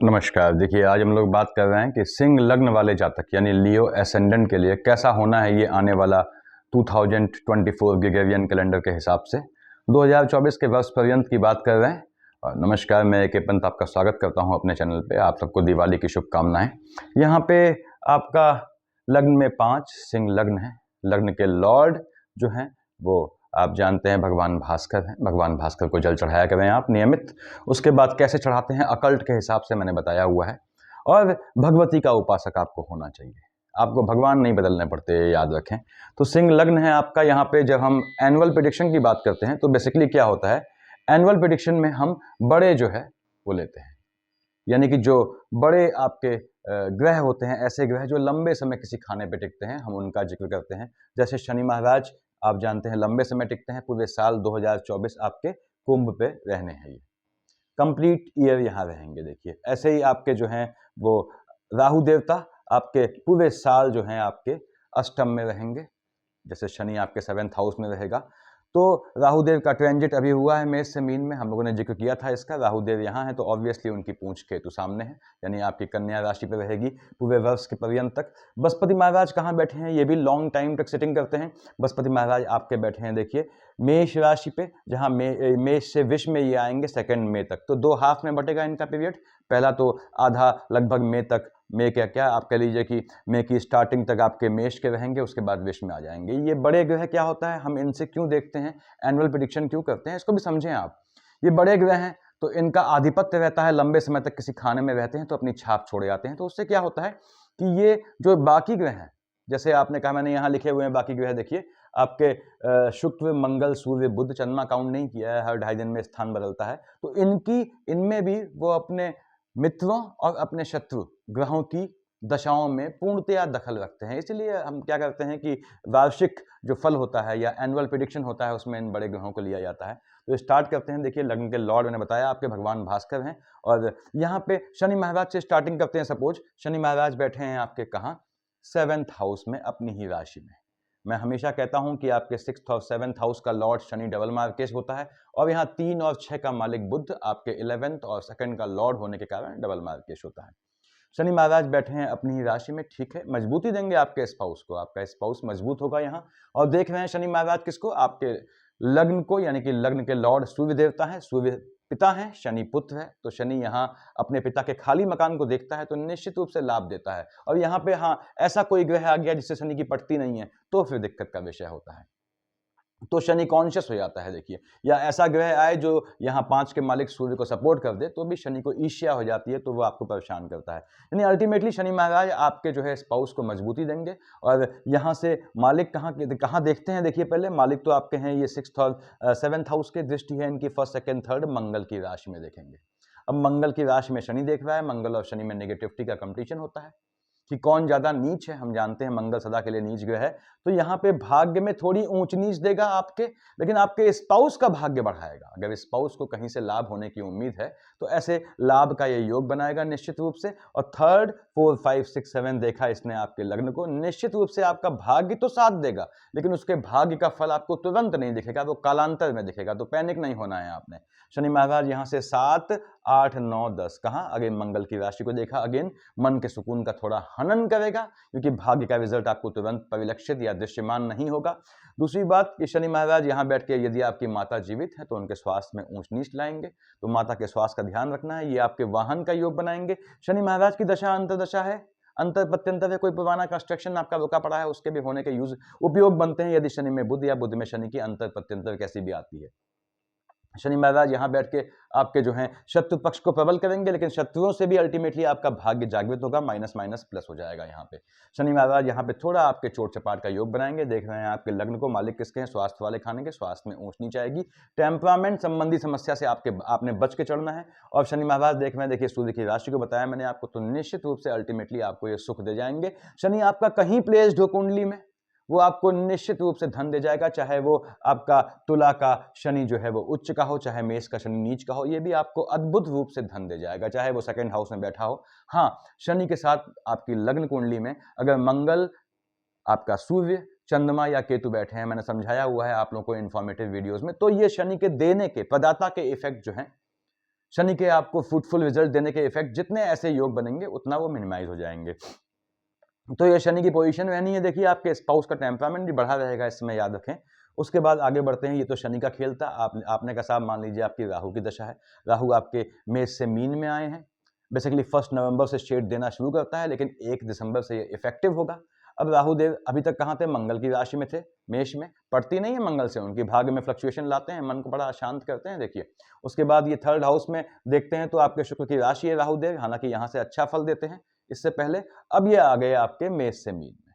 नमस्कार। देखिए, आज हम लोग बात कर रहे हैं कि सिंह लग्न वाले जातक यानी लियो एसेंडेंट के लिए कैसा होना है ये आने वाला 2024 ग्रेगोरियन कैलेंडर के हिसाब से 2024 के वर्ष पर्यंत की बात कर रहे हैं। और नमस्कार, मैं के पंत आपका स्वागत करता हूं अपने चैनल पे। आप सबको दिवाली की शुभकामनाएं। यहाँ पे आपका लग्न में 5 सिंह लग्न है। लग्न के लॉर्ड जो हैं वो आप जानते हैं भगवान भास्कर हैं। भगवान भास्कर को जल चढ़ाया करें आप नियमित। उसके बाद कैसे चढ़ाते हैं अकल्ट के हिसाब से मैंने बताया हुआ है। और भगवती का उपासक आपको होना चाहिए। आपको भगवान नहीं बदलने पड़ते, याद रखें। तो सिंह लग्न है आपका। यहाँ पे जब हम एनुअल प्रेडिक्शन की बात करते हैं तो बेसिकली क्या होता है, एनुअल प्रेडिक्शन में हम बड़े जो है वो लेते हैं, यानी कि जो बड़े आपके ग्रह होते हैं, ऐसे ग्रह जो लंबे समय किसी खाने पे टिकते हैं, हम उनका जिक्र करते हैं। जैसे शनि महाराज आप जानते हैं लंबे समय टिकते हैं। पूरे साल 2024 आपके कुंभ पे रहने हैं, ये कंप्लीट ईयर यहाँ रहेंगे। देखिए, ऐसे ही आपके जो हैं वो राहु देवता आपके पूरे साल जो हैं आपके अष्टम में रहेंगे। जैसे शनि आपके 7th हाउस में रहेगा। तो राहुदेव का ट्रांजिट अभी हुआ है मेष से मीन में, हम लोगों ने जिक्र किया था इसका। राहुदेव यहाँ है तो ऑब्वियसली उनकी पूंछ केतु सामने है, यानी आपकी कन्या राशि पे रहेगी पूरे वर्ष के पर्यंत तक। बृहस्पति महाराज कहाँ बैठे हैं, ये भी लॉन्ग टाइम तक सिटिंग करते हैं। बृहस्पति महाराज आपके बैठे हैं देखिए मेष राशि पे, जहाँ मेष से विष में ये आएंगे 2 मई तक। तो 2 हाफ में बटेगा इनका पीरियड। पहला तो आधा लगभग मई तक, मई क्या आप कह लीजिए कि मई की स्टार्टिंग तक आपके मेष के रहेंगे, उसके बाद विष में आ जाएंगे। ये बड़े ग्रह क्या होता है, हम इनसे क्यों देखते हैं, एनुअल प्रेडिक्शन क्यों करते हैं, इसको भी समझें आप। ये बड़े ग्रह हैं तो इनका आधिपत्य रहता है, लंबे समय तक किसी खाने में रहते हैं तो अपनी छाप छोड़ जाते हैं। तो उससे क्या होता है कि ये जो बाकी ग्रह हैं, जैसे आपने कहा, मैंने यहाँ लिखे हुए हैं बाकी ग्रह, देखिए आपके शुक्र मंगल सूर्य बुध, चंद्रमा काउंट नहीं किया है, हर 2.5 दिन में स्थान बदलता है। तो इनमें भी वो अपने मित्रों और अपने शत्रु ग्रहों की दशाओं में पूर्णतया दखल रखते हैं। इसलिए हम क्या करते हैं कि वार्षिक जो फल होता है या एनुअल प्रेडिक्शन होता है उसमें इन बड़े ग्रहों को लिया जाता है। तो स्टार्ट करते हैं। देखिए, लग्न के लॉर्ड मैंने बताया आपके भगवान भास्कर हैं, और यहाँ पे शनि महाराज से स्टार्टिंग करते हैं। सपोज शनि महाराज बैठे हैं आपके कहाँ, 7th हाउस में, अपनी ही राशि में। मैं हमेशा कहता हूं कि आपके 6th और 7th हाउस का लॉर्ड शनि डबल मार्केश होता है, और यहाँ 3 और 6 का मालिक बुध आपके 11th और 2nd का लॉर्ड होने के कारण डबल मार्केश होता है। शनि महाराज बैठे हैं अपनी ही राशि में, ठीक है, मजबूती देंगे आपके स्पाउस को, आपका स्पाउस मजबूत होगा यहाँ। और देख रहे हैं शनि महाराज किसको, आपके लग्न को, यानी कि लग्न के लॉर्ड सूर्य देवता है, सूर्य पिता है, शनि पुत्र है। तो शनि यहाँ अपने पिता के खाली मकान को देखता है तो निश्चित रूप से लाभ देता है। और यहाँ पे हाँ, ऐसा कोई ग्रह आ गया जिससे शनि की पटती नहीं है तो फिर दिक्कत का विषय होता है, तो शनि कॉन्शियस हो जाता है। देखिए, या ऐसा ग्रह आए जो यहाँ 5 के मालिक सूर्य को सपोर्ट कर दे तो भी शनि को ईर्ष्या हो जाती है, तो वो आपको परेशान करता है। यानी अल्टीमेटली शनि महाराज आपके जो है स्पाउस को मजबूती देंगे। और यहाँ से मालिक कहाँ देखते हैं, देखिए पहले मालिक तो आपके हैं ये 6th और 7th हाउस के, दृष्टि है इनकी 1st, 2nd, 3rd मंगल की राशि में देखेंगे। अब मंगल की राशि में शनि देख रहा है, मंगल और शनि में नेगेटिविटी का कंपटीशन होता है कि कौन ज्यादा नीच है। हम जानते हैं मंगल सदा के लिए नीच ग्रह है, तो यहाँ पे भाग्य में थोड़ी ऊंच नीच देगा आपके, लेकिन आपके स्पाउस का भाग्य बढ़ाएगा। अगर स्पाउस को कहीं से लाभ होने की उम्मीद है तो ऐसे लाभ का ये योग बनाएगा निश्चित रूप से। और 3rd, 4, 5, 6, 7 देखा इसने आपके लग्न को, निश्चित रूप से आपका भाग्य तो साथ देगा, लेकिन उसके भाग्य का फल आपको तुरंत नहीं दिखेगा, वो कालांतर में दिखेगा। तो पैनिक नहीं होना है आपने। शनि महाराज यहाँ से 7, 8, 9, 10 कहाँ, अगेन मंगल की राशि को देखा, अगेन मन के सुकून का थोड़ा हनन करेगा, क्योंकि भाग्य का रिजल्ट आपको तुरंत परिलक्षित या दृश्यमान नहीं होगा। दूसरी बात कि शनि महाराज यहाँ बैठ के यदि आपकी माता जीवित है तो उनके स्वास्थ्य में ऊंच नीच लाएंगे, तो माता के स्वास्थ्य का ध्यान रखना है। ये आपके वाहन का योग बनाएंगे। शनि महाराज की दशा अंतरदशा है, अंतर प्रत्यंतर है, कोई पुराना कंस्ट्रक्शन आपका रुका पड़ा है उसके भी होने के उपयोग बनते हैं, यदि शनि में बुध या बुध में शनि की अंतर प्रत्यंतर कैसी भी आती है। शनि महाराज यहाँ बैठ के आपके जो हैं शत्रु पक्ष को प्रबल करेंगे, लेकिन शत्रुओं से भी अल्टीमेटली आपका भाग्य जागृत होगा, माइनस माइनस प्लस हो जाएगा। यहाँ पे शनि महाराज यहाँ पे थोड़ा आपके चोट चपाट का योग बनाएंगे। देख रहे हैं आपके लग्न को मालिक किसके हैं, स्वास्थ्य वाले खाने के, स्वास्थ्य में ऊंच नीच आएगी। टेम्परामेंट संबंधी समस्या से आपने बच के चढ़ना है। और शनि महाराज देख रहे हैं, देखिए सूर्य की राशि को बताया मैंने आपको, तो निश्चित रूप से अल्टीमेटली आपको ये सुख दे जाएंगे। शनि आपका कहीं प्लेस्ड हो कुंडली में, वो आपको निश्चित रूप से धन दे जाएगा, चाहे वो आपका तुला का शनि जो है वो उच्च का हो, चाहे मेष का शनि नीच का हो, ये भी आपको अद्भुत रूप से धन दे जाएगा, चाहे वो 2nd हाउस में बैठा हो। हाँ, शनि के साथ आपकी लग्न कुंडली में अगर मंगल, आपका सूर्य, चंद्रमा या केतु बैठे हैं, मैंने समझाया हुआ है आप लोगों को इन्फॉर्मेटिव वीडियोस में, तो ये शनि के देने के, प्रदाता के इफेक्ट जो है शनि के आपको फ्रूटफुल रिजल्ट देने के इफेक्ट जितने ऐसे योग बनेंगे उतना वो मिनिमाइज हो जाएंगे। तो ये शनि की पोजीशन रहनी है। देखिए आपके स्पाउस का टेम्परामेंट भी बढ़ा रहेगा, इस समय याद रखें। उसके बाद आगे बढ़ते हैं। ये तो शनि का खेल था। आपने कहा साहब मान लीजिए आपकी राहु की दशा है, राहु आपके मेष से मीन में आए हैं। बेसिकली 1 नवंबर से शेड देना शुरू करता है, लेकिन 1 दिसंबर से ये इफेक्टिव होगा। अब राहु देव अभी तक कहाँ थे? मंगल की राशि में थे, मेष में। पड़ती नहीं है मंगल से, उनकी भाग्य में फ्लक्चुएशन लाते हैं, मन को बड़ा अशांत करते हैं। देखिए उसके बाद ये 3rd हाउस में देखते हैं तो आपके शुक्र की राशि है राहु देव, हालांकि यहाँ से अच्छा फल देते हैं इससे पहले। अब ये आ गए आपके मेष से मीन में।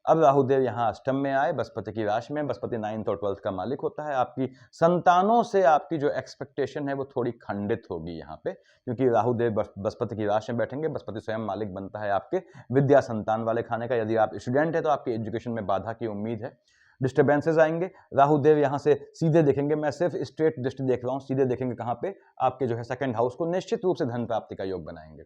अब राहुदेव यहाँ अष्टम में आए बृहस्पति की राशि में। बृहस्पति 9th और 12th का मालिक होता है। आपकी संतानों से आपकी जो एक्सपेक्टेशन है वो थोड़ी खंडित होगी यहाँ पे, क्योंकि राहुदेव बृहस्पति की राशि में बैठेंगे। बृहस्पति स्वयं मालिक बनता है आपके विद्या संतान वाले खाने का। यदि आप स्टूडेंट है तो आपकी एजुकेशन में बाधा की उम्मीद है, डिस्टर्बेंसेस आएंगे। राहुदेव यहाँ से सीधे देखेंगे, मैं सिर्फ स्ट्रेट दृष्टि देख रहा हूँ, सीधे देखेंगे कहाँ पे? आपके जो है 2nd हाउस को, निश्चित रूप से धन प्राप्ति का योग बनाएंगे।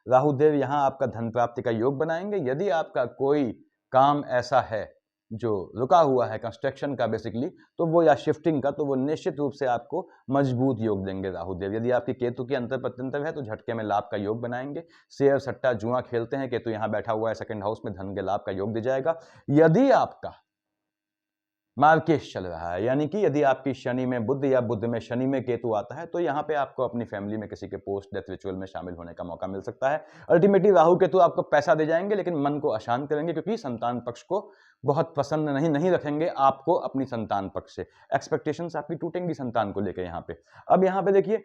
राहुदेव यहाँ आपका धन प्राप्ति का योग बनाएंगे। यदि आपका कोई काम ऐसा है जो रुका हुआ है कंस्ट्रक्शन का बेसिकली, तो वो या शिफ्टिंग का, तो वो निश्चित रूप से आपको मजबूत योग देंगे राहुदेव। यदि आपकी केतु की अंतर प्रत्यंतर है तो झटके में लाभ का योग बनाएंगे। शेयर सट्टा जुआ खेलते हैं, केतु यहाँ बैठा हुआ है 2nd हाउस में, धन के लाभ का योग दे जाएगा। यदि आपका मार्केश चल रहा है, यानी कि यदि आपकी शनि में बुध या बुध में शनि में केतु आता है, तो यहाँ पे आपको अपनी फैमिली में किसी के पोस्ट डेथ रिचुअल में शामिल होने का मौका मिल सकता है। अल्टीमेटली राहु केतु आपको पैसा दे जाएंगे, लेकिन मन को अशांत करेंगे, क्योंकि संतान पक्ष को बहुत पसंद नहीं रखेंगे आपको अपनी संतान पक्ष से। एक्सपेक्टेशंस आपकी टूटेंगी संतान को लेकर यहाँ पे। अब यहाँ पे देखिए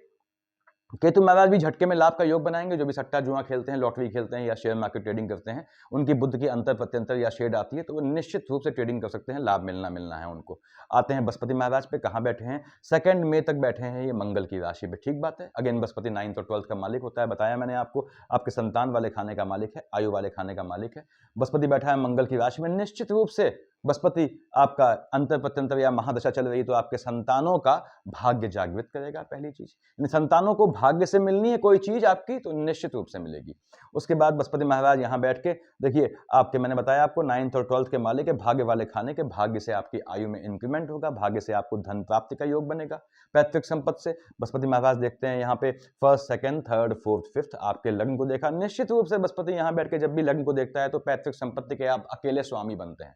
केतु महाराज भी झटके में लाभ का योग बनाएंगे। जो भी सट्टा जुआ खेलते हैं, लॉटरी खेलते हैं या शेयर मार्केट ट्रेडिंग करते हैं, उनकी बुद्ध की अंतर प्रत्यंतर या शेड आती है तो वो निश्चित रूप से ट्रेडिंग कर सकते हैं, लाभ मिलना है उनको। आते हैं बृहस्पति महाराज पे, कहाँ बैठे हैं? 2 मई तक बैठे हैं ये मंगल की राशि पे। ठीक बात है। अगेन बृहस्पति 9th और 12th का मालिक होता है, बताया मैंने आपको, आपके संतान वाले खाने का मालिक है, आयु वाले खाने का मालिक है। बृहस्पति बैठा है मंगल की राशि में। निश्चित रूप से बृहस्पति आपका अंतर प्रत्यंतर या महादशा चल रही तो आपके संतानों का भाग्य जागृत करेगा। पहली चीज, संतानों को भाग्य से मिलनी है कोई चीज आपकी, तो निश्चित रूप से मिलेगी। उसके बाद बृहस्पति महाराज यहाँ बैठ के देखिए आपके, मैंने बताया आपको 9th और 12th के मालिक है, भाग्य वाले खाने के। भाग्य से आपकी आयु में इंक्रीमेंट होगा, भाग्य से आपको धन प्राप्ति का योग बनेगा पैतृक संपत्ति से। बृहस्पति महाराज देखते हैं यहाँ पे 1st, 2nd, 3rd, 4th, 5th आपके लग्न को देखा। निश्चित रूप से बृहस्पति यहाँ बैठ के जब भी लग्न को देखता है तो पैतृक संपत्ति के आप अकेले स्वामी बनते हैं।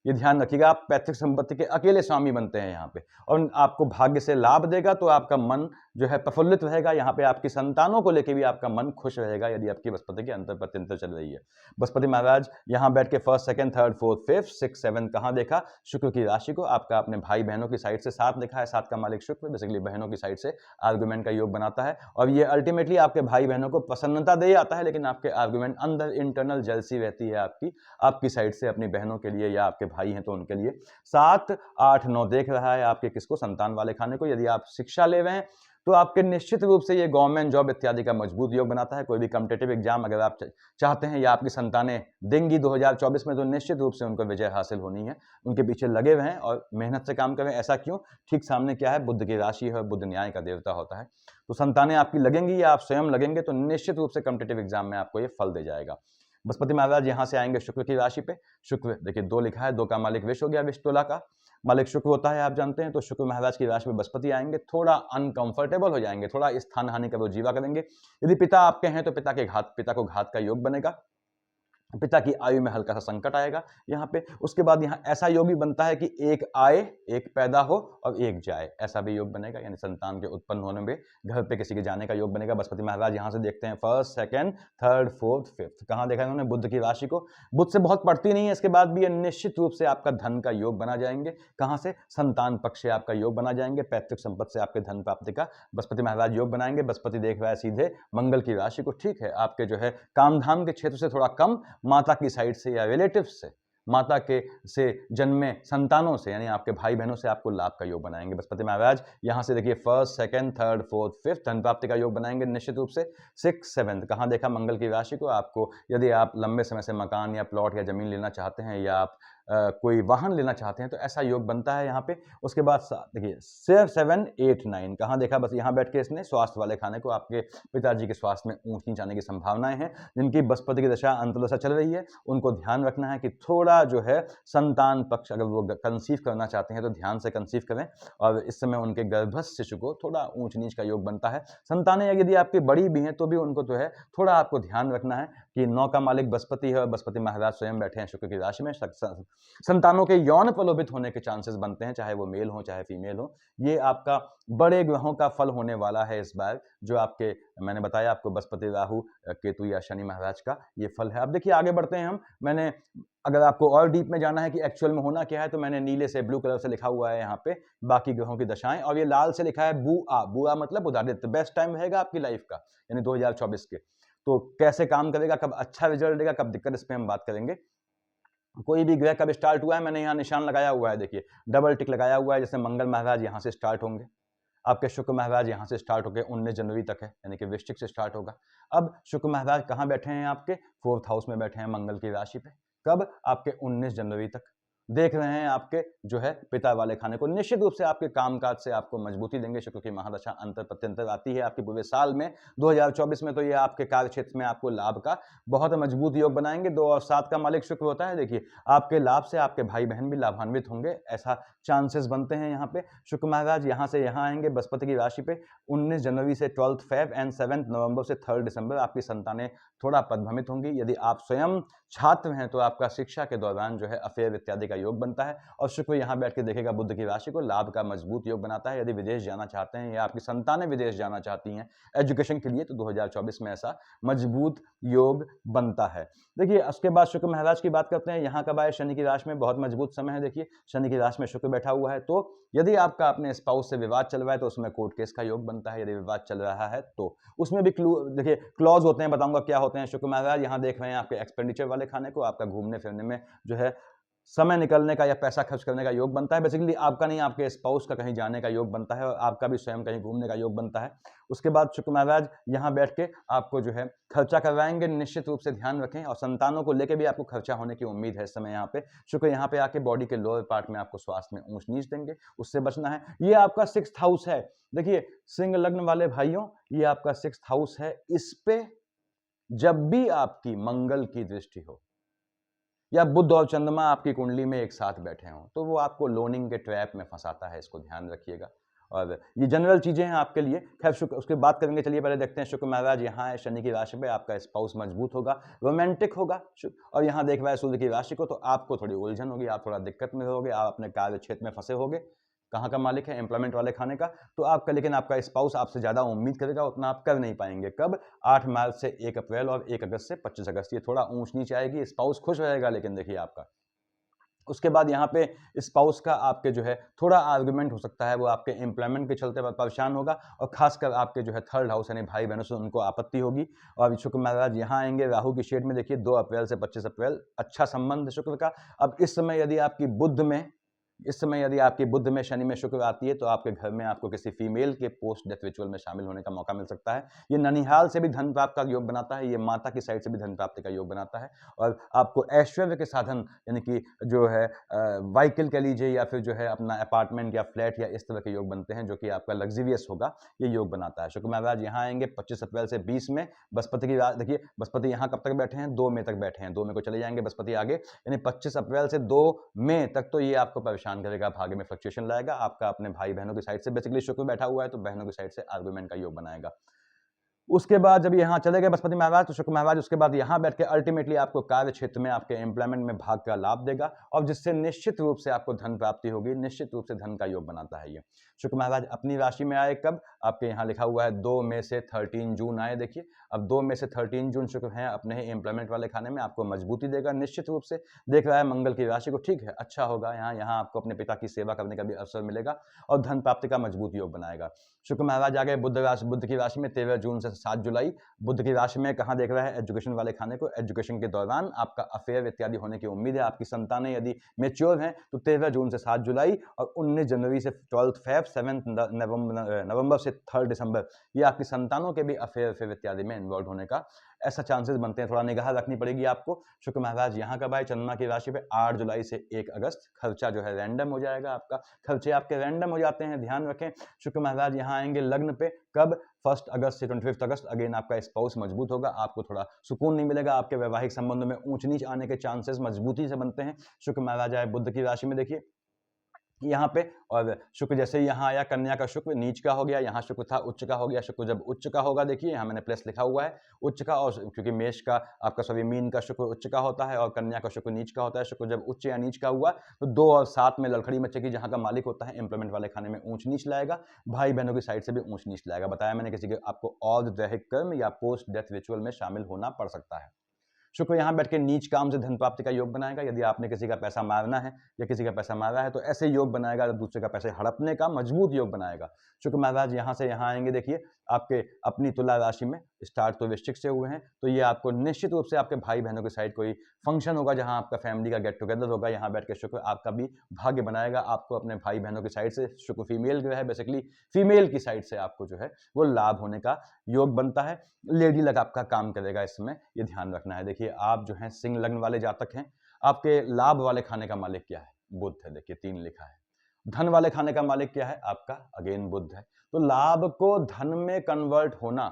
ये ध्यान रखिएगा, आप पैतृक संपत्ति के अकेले स्वामी बनते हैं यहाँ पे, और आपको भाग्य से लाभ देगा तो आपका मन जो है प्रफुल्लित रहेगा। यहाँ पे आपकी संतानों को लेकर भी आपका मन खुश रहेगा, यदि आपकी बृहस्पति की अंतर प्रत्यंतर चल रही है। बृहस्पति महाराज यहाँ बैठ के 1st, 2nd, 3rd, 4th, 5th, 6th, 7th कहाँ देखा? शुक्र की राशि को। आपका अपने भाई बहनों की साइड से 7 देखा है, 7 का मालिक शुक्र, बेसिकली बहनों की साइड से आर्गुमेंट का योग बनाता है, और ये अल्टीमेटली आपके भाई बहनों को प्रसन्नता दे आता है, लेकिन आपके आर्गुमेंट अंदर इंटरनल जेलसी रहती है आपकी साइड से अपनी बहनों के लिए, या आपके भाई हैं तो उनके लिए। 7, 8, 9 देख रहा है आपके किसको? संतान वाले खाने को। यदि आप शिक्षा ले रहे हैं तो आपके निश्चित रूप से ये गवर्नमेंट जॉब इत्यादि का मजबूत योग बनाता है। कोई भी कॉम्पिटिटिव एग्जाम अगर आप चाहते हैं या आपकी संतानें देंगी 2024 में, तो निश्चित रूप से उनको विजय हासिल होनी है। उनके पीछे लगे हुए हैं और मेहनत से काम करें। ऐसा क्यों? ठीक सामने क्या है? बुध की राशि है, बुध न्याय का देवता होता है। तो संतानें आपकी लगेंगी या आप स्वयं लगेंगे तो निश्चित रूप से कॉम्पिटिटिव एग्जाम में आपको ये फल दे जाएगा। बृहस्पति महाराज यहाँ से आएंगे शुक्र की राशि पे। शुक्र देखिए 2 लिखा है, 2 का मालिक विष हो गया, विष तुला का मालिक शुक्र होता है, आप जानते हैं। तो शुक्र महाराज की राशि में बृहस्पति आएंगे, थोड़ा अनकंफर्टेबल हो जाएंगे, थोड़ा स्थान हानि का वो जीवा करेंगे। यदि पिता आपके हैं तो पिता को घात का योग बनेगा, पिता की आयु में हल्का सा संकट आएगा यहाँ पे। उसके बाद यहाँ ऐसा योग भी बनता है कि एक आए, एक पैदा हो और एक जाए, ऐसा भी योग बनेगा, यानी संतान के उत्पन्न होने में घर पे किसी के जाने का योग बनेगा। बृहस्पति महाराज यहाँ से देखते हैं 1st, 2nd, 3rd, 4th, 5th कहाँ देखा इन्होंने? बुध की राशि को। बुध से बहुत पड़ती नहीं है, इसके बाद भी निश्चित रूप से आपका धन का योग बना जाएंगे। कहाँ से? संतान पक्ष से आपका योग बना जाएंगे, पैतृक संपत्ति से आपके धन प्राप्ति का बृहस्पति महाराज योग बनाएंगे। बृहस्पति देख रहा है सीधे मंगल की राशि को। ठीक है, आपके जो है काम धाम के क्षेत्र से थोड़ा कम, माता की साइड से या रिलेटिव से, माता के से जन्मे संतानों से, यानी आपके भाई बहनों से आपको लाभ का योग बनाएंगे बृहस्पति महाराज। यहां से देखिए 1st, 2nd, 3rd, 4th, 5th धन प्राप्ति का योग बनाएंगे निश्चित रूप से। 6th, 7th कहां देखा? मंगल की राशि को। आपको यदि आप लंबे समय से मकान या प्लॉट या जमीन लेना चाहते हैं, या आप कोई वाहन लेना चाहते हैं तो ऐसा योग बनता है यहाँ पे। उसके बाद देखिए 7, 8, 9 कहाँ देखा, बस यहाँ बैठ के इसने स्वास्थ्य वाले खाने को, आपके पिताजी के स्वास्थ्य में ऊंच नीच आने की संभावनाएं हैं। जिनकी बृहस्पति की दशा अंतर्दशा चल रही है उनको ध्यान रखना है कि थोड़ा जो है संतान पक्ष, अगर वो कंसीव करना चाहते हैं तो ध्यान से कंसीव करें, और इस समय उनके गर्भस्थ शिशु को थोड़ा ऊंच नीच का योग बनता है। संतानें यदि आपकी बड़ी भी हैं तो भी उनको जो है थोड़ा आपको ध्यान रखना है कि 9 का मालिक बृहस्पति है और बृहस्पति महाराज स्वयं बैठे हैं शुक्र की राशि में। संतानों के यौन प्रलोभित होने के चांसेस बनते हैं, चाहे वो मेल हो चाहे फीमेल हो। ये आपका बड़े ग्रहों का फल होने वाला है इस बार, जो आपके मैंने बताया आपको बृहस्पति, राहु, केतु या शनि महाराज का ये फल है। अब देखिए आगे बढ़ते हैं हम। मैंने, अगर आपको और डीप में जाना है कि एक्चुअल में होना क्या है, तो मैंने नीले से ब्लू कलर से लिखा हुआ है यहाँ पे बाकी ग्रहों की दशाएं, और ये लाल से लिखा है बुआ। बुआ मतलब बुधादित्य। बेस्ट टाइम रहेगा आपकी लाइफ का, यानी 2024 के। तो कैसे काम करेगा, कब अच्छा रिजल्ट देगा, कब दिक्कत, इस पर हम बात करेंगे। कोई भी ग्रह कब स्टार्ट हुआ है, मैंने यहाँ निशान लगाया हुआ है, देखिए डबल टिक लगाया हुआ है। जैसे मंगल महाराज यहाँ से स्टार्ट होंगे, आपके शुक्र महाराज यहाँ से स्टार्ट होकर 19 जनवरी तक है, यानी कि वृश्चिक से स्टार्ट होगा। अब शुक्र महाराज कहाँ बैठे हैं, आपके 4th हाउस में बैठे हैं मंगल की राशि पे। कब, आपके 19 जनवरी तक। देख रहे हैं आपके जो है पिता वाले खाने को, निश्चित रूप से आपके कामकाज से आपको मजबूती देंगे। शुक्र की महादशा अंतर प्रत्यंतर आती है आपके पूरे साल में 2024 में, तो ये आपके कार्य क्षेत्र में आपको लाभ का बहुत मजबूत योग बनाएंगे। 2 और 7 का मालिक शुक्र होता है, देखिए आपके लाभ से आपके भाई बहन भी लाभान्वित होंगे, ऐसा चांसेस बनते हैं यहाँ पे। शुक्र महाराज यहाँ से यहाँ आएंगे बृहस्पति की राशि पे 19 जनवरी से 12 फेब एंड 7 नवंबर से 3 दिसंबर। आपकी संतानें थोड़ा पदभ्रमित होंगी। यदि आप स्वयं छात्र हैं तो आपका शिक्षा के दौरान जो है अफेयर इत्यादि का योग बनता है। और शुक्र यहाँ बैठ के देखेगा बुध की राशि को, लाभ का मजबूत योग बनाता है। यदि विदेश जाना चाहते हैं या आपकी संतानें विदेश जाना चाहती हैं एजुकेशन के लिए, तो 2024 में ऐसा मजबूत योग बनता है। देखिए उसके बाद शुक्र महाराज की बात करते हैं। यहाँ कब आए, शनि की राशि में, बहुत मजबूत समय है। देखिए शनि की राशि में शुक्र बैठा हुआ है, तो यदि आपका अपने स्पाउस से विवाद चल रहा है तो उसमें कोर्ट केस का योग बनता है। यदि विवाद चल रहा है तो उसमें भी देखिए क्लॉज होते हैं, बताऊंगा क्या होते हैं। शुक्र महाराज यहाँ देख रहे हैं आपके एक्सपेंडिचर वाले खाने को, आपका घूमने फिरने में जो है समय निकलने का या पैसा खर्च करने का योग बनता है। बेसिकली आपका नहीं, आपके स्पाउस का कहीं जाने का योग बनता है, और आपका भी स्वयं कहीं घूमने का योग बनता है। उसके बाद शुक्र महाराज यहाँ बैठ के आपको जो है खर्चा करवाएंगे, निश्चित रूप से ध्यान रखें। और संतानों को लेकर भी आपको खर्चा होने की उम्मीद है इस समय। यहाँ पे शुक्र यहाँ पे आके बॉडी के लोअर पार्ट में आपको स्वास्थ्य में ऊंच नीच देंगे, उससे बचना है। ये आपका 6th हाउस है। देखिए सिंह लग्न वाले भाइयों, ये आपका 6th हाउस है। इस पे जब भी आपकी मंगल की दृष्टि हो या बुध और चंद्रमा आपकी कुंडली में एक साथ बैठे हों, तो वो आपको लोनिंग के ट्रैप में फंसाता है, इसको ध्यान रखिएगा। और ये जनरल चीजें हैं आपके लिए। खैर शुक्र, उसके बात करेंगे। चलिए पहले देखते हैं शुक्र महाराज यहाँ है शनि की राशि पे, आपका स्पाउस मजबूत होगा, रोमांटिक होगा, और यहाँ देख रहा है सूर्य की राशि को, तो आपको थोड़ी उलझन होगी, आप थोड़ा दिक्कत में रहोगे, आप अपने कार्य क्षेत्र में फंसे होगे। कहाँ का मालिक है, एम्प्लॉयमेंट वाले खाने का, तो आपका, लेकिन आपका स्पाउस आपसे ज्यादा उम्मीद करेगा, उतना आप कर नहीं पाएंगे। कब, 8 मार्च से 1 अप्रैल और 1 अगस्त से 25 अगस्त, ये थोड़ा ऊंच नीच आएगी। स्पाउस खुश रहेगा, लेकिन देखिए आपका उसके बाद यहाँ पे स्पाउस का आपके जो है थोड़ा आर्गुमेंट हो सकता है, वो आपके एम्प्लॉयमेंट के चलते परेशान होगा, और खासकर आपके जो है 3rd हाउस यानी भाई बहनों से उनको आपत्ति होगी। और शुक्र महाराज यहाँ आएंगे राहु की शेड में, देखिए 2 अप्रैल से 25 अप्रैल, अच्छा संबंध शुक्र का। अब इस समय यदि आपकी बुध में शनि में शुक्र आती है, तो आपके घर में आपको किसी फीमेल के पोस्ट डेथ रिचुअल में शामिल होने का मौका मिल सकता है। ये ननिहाल से भी धन प्राप्ति का योग बनाता है, ये माता की साइड से भी धन प्राप्ति का योग बनाता है, और आपको ऐश्वर्य के साधन यानी कि जो है व्हीकल कह लीजिए, या फिर जो है अपना अपार्टमेंट या फ्लैट या इस तरह के योग बनते हैं, जो कि आपका लग्जरियस होगा, ये योग बनाता है। शुक्र महाराज यहाँ आएंगे 25 अप्रैल से 20 में। बृहस्पति की रात देखिए, बृहस्पति यहाँ कब तक बैठे हैं, 2 मई तक बैठे हैं, 2 मई को चले जाएंगे बृहस्पति आगे, यानी 25 अप्रैल से 2 मई तक तो ये आपको परेशान करेगा, भाग्य में फ्लक्चुएशन लाएगा। आपका अपने भाई बहनों की साइड से बेसिकली शुक्र बैठा हुआ है, तो बहनों की साइड से आर्गुमेंट का योग बनाएगा। उसके बाद जब यहाँ चले गए बृहस्पति महाराज, तो शुक्र महाराज उसके बाद यहाँ बैठ के अल्टीमेटली आपको कार्य क्षेत्र में आपके एम्प्लॉयमेंट में भाग का लाभ देगा, और जिससे निश्चित रूप से आपको धन प्राप्ति होगी, निश्चित रूप से धन का योग बनाता है ये। शुक्र महाराज अपनी राशि में आए कब, आपके यहाँ लिखा हुआ है 2 मई से 13 जून आए। देखिए अब 2 मई से 13 जून शुक्र है अपने ही एम्प्लॉयमेंट वाले खाने में, आपको मजबूती देगा निश्चित रूप से। देख रहा है मंगल की राशि को, ठीक है, अच्छा होगा। यहाँ आपको अपने पिता की सेवा करने का भी अवसर मिलेगा, और धन प्राप्ति का मजबूत योग बनाएगा। शुक्र महाराज आ गए बुध की राशि में 13 जून से से 7 जुलाई बुध की राशि में कहाँ देख रहा है, एजुकेशन वाले खाने को। एजुकेशन के दौरान आपका अफेयर इत्यादि होने की उम्मीद है। आपकी संतानें यदि मेच्योर हैं तो 13 जून से 7 जुलाई और 19 जनवरी से 12 फेब, 7 नवंबर से 3 दिसंबर ये आपकी संतानों के भी अफेयर इत्यादि में इन्वॉल्व होने का ऐसा चांसेस बनते हैं। थोड़ा निगाह रखनी पड़ेगी आपको। शुक्र महाराज यहाँ कब आए, चंद्रमा की राशि पे 8 जुलाई से 1 अगस्त। खर्चा जो है रैंडम हो जाएगा, आपका खर्चे आपके रैंडम हो जाते हैं, ध्यान रखें। शुक्र महाराज यहाँ आएंगे लग्न पे कब, 1 अगस्त से 25 अगस्त। अगेन आपका स्पाउस मजबूत होगा, आपको थोड़ा सुकून नहीं मिलेगा, आपके वैवाहिक संबंधों में ऊंच नीच आने के चांसेस मजबूती से बनते हैं। शुक्र महाराज आए बुध की राशि में, देखिए यहाँ पे, और शुक्र जैसे ही यहाँ आया, कन्या का शुक्र नीच का हो गया, यहाँ शुक्र था उच्च का हो गया। शुक्र जब उच्च का होगा, देखिए यहाँ मैंने प्लस लिखा हुआ है उच्च का, और क्योंकि मेष का आपका सभी मीन का शुक्र उच्च का होता है और कन्या का शुक्र नीच का होता है। शुक्र जब उच्च या नीच का हुआ तो 2 और 7 में लड़खड़ी मचेगी। जहाँ का मालिक होता है एम्प्लॉयमेंट वाले खाने में ऊंच नीच लाएगा, भाई बहनों की साइड से भी ऊंच नीच लाएगा। बताया मैंने किसी के आपको और दैहिक कर्म या पोस्ट डेथ रिचुअल में शामिल होना पड़ सकता है। शुक्र यहाँ बैठ के नीच काम से धन प्राप्ति का योग बनाएगा। यदि आपने किसी का पैसा मारना है या किसी का पैसा मारा है तो ऐसे योग बनाएगा, दूसरे का पैसे हड़पने का मजबूत योग बनाएगा। शुक्र महाराज यहाँ से यहाँ आएंगे, देखिए आपके अपनी तुला राशि में, स्टार्ट तो वृश्चिक से हुए हैं, तो ये आपको निश्चित रूप से आपके भाई बहनों की साइड कोई फंक्शन होगा जहाँ आपका फैमिली का गेट टुगेदर होगा। यहाँ बैठ के शुक्र आपका भी भाग्य बनाएगा। आपको अपने भाई बहनों की साइड से, शुक्र फीमेल जो है बेसिकली फीमेल की साइड से आपको जो है वो लाभ होने का योग बनता है। लेडी लग आपका काम करेगा इस समय, ये ध्यान रखना है। देखिए आप जो है सिंह लग्न वाले जातक हैं, आपके लाभ वाले खाने का मालिक क्या है, बुध है। देखिए 3 लिखा है। धन वाले खाने का मालिक क्या है आपका, अगेन बुध है। तो लाभ को धन में कन्वर्ट होना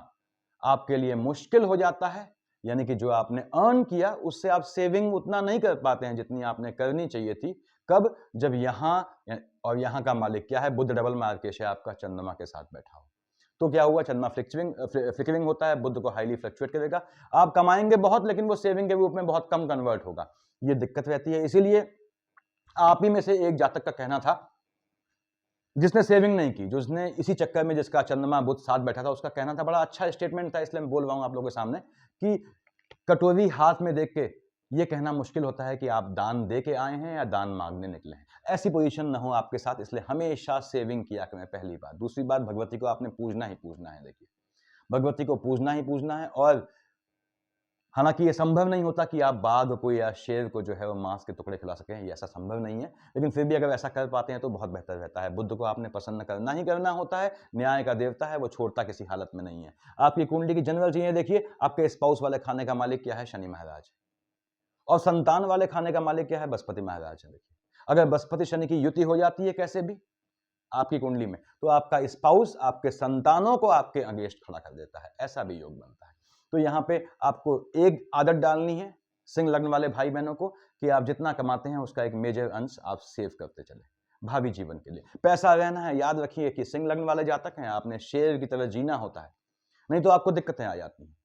आपके लिए मुश्किल हो जाता है, यानी कि जो आपने अर्न किया उससे आप सेविंग उतना नहीं कर पाते हैं जितनी आपने करनी चाहिए थी। कब, जब यहां, और यहां का मालिक क्या है, बुध डबल मार्केश है आपका, चंद्रमा के साथ बैठा हो। तो क्या हुआ, चंद्रमा फ्लिकरिंग होता है, बुध को हाईली फ्लक्चुएट करेगा। आप कमाएंगे बहुत लेकिन वो सेविंग के रूप में बहुत कम कन्वर्ट होगा, ये दिक्कत रहती है। इसीलिए आप ही में से एक जातक का कहना था जिसने सेविंग नहीं की, जिसने इसी चक्कर में, जिसका चंद्रमा बुध साथ बैठा था, उसका कहना था, बड़ा अच्छा स्टेटमेंट था, इसलिए मैं बोल रहा हूं आप लोगों के सामने, कि कटोरी हाथ में देख के ये कहना मुश्किल होता है कि आप दान दे के आए हैं या दान मांगने निकले हैं। ऐसी पोजीशन ना हो आपके साथ, इसलिए हमेशा सेविंग किया करें, पहली बात। दूसरी बात, भगवती को आपने पूजना ही पूजना है। देखिए भगवती को पूजना ही पूजना है, और हालांकि ये संभव नहीं होता कि आप बाघ को या शेर को जो है वो मांस के टुकड़े खिला सकें, ये ऐसा संभव नहीं है, लेकिन फिर भी अगर ऐसा कर पाते हैं तो बहुत बेहतर रहता है। बुद्ध को आपने प्रसन्न करना ही करना होता है, न्याय का देवता है, वो छोड़ता किसी हालत में नहीं है। आपकी कुंडली की जनरल चीजें देखिए, आपके स्पाउस वाले खाने का मालिक क्या है, शनि महाराज, और संतान वाले खाने का मालिक क्या है, बृहस्पति महाराज है। देखिए अगर बृहस्पति शनि की युति हो जाती है कैसे भी आपकी कुंडली में, तो आपका स्पाउस आपके संतानों को आपके अगेंस्ट खड़ा कर देता है, ऐसा भी योग बनता है। तो यहाँ पे आपको एक आदत डालनी है सिंह लग्न वाले भाई बहनों को, कि आप जितना कमाते हैं उसका एक मेजर अंश आप सेव करते चले भावी जीवन के लिए। पैसा रहना है, याद रखिए कि सिंह लग्न वाले जातक हैं, आपने शेर की तरह जीना होता है, नहीं तो आपको दिक्कतें आ जाती हैं।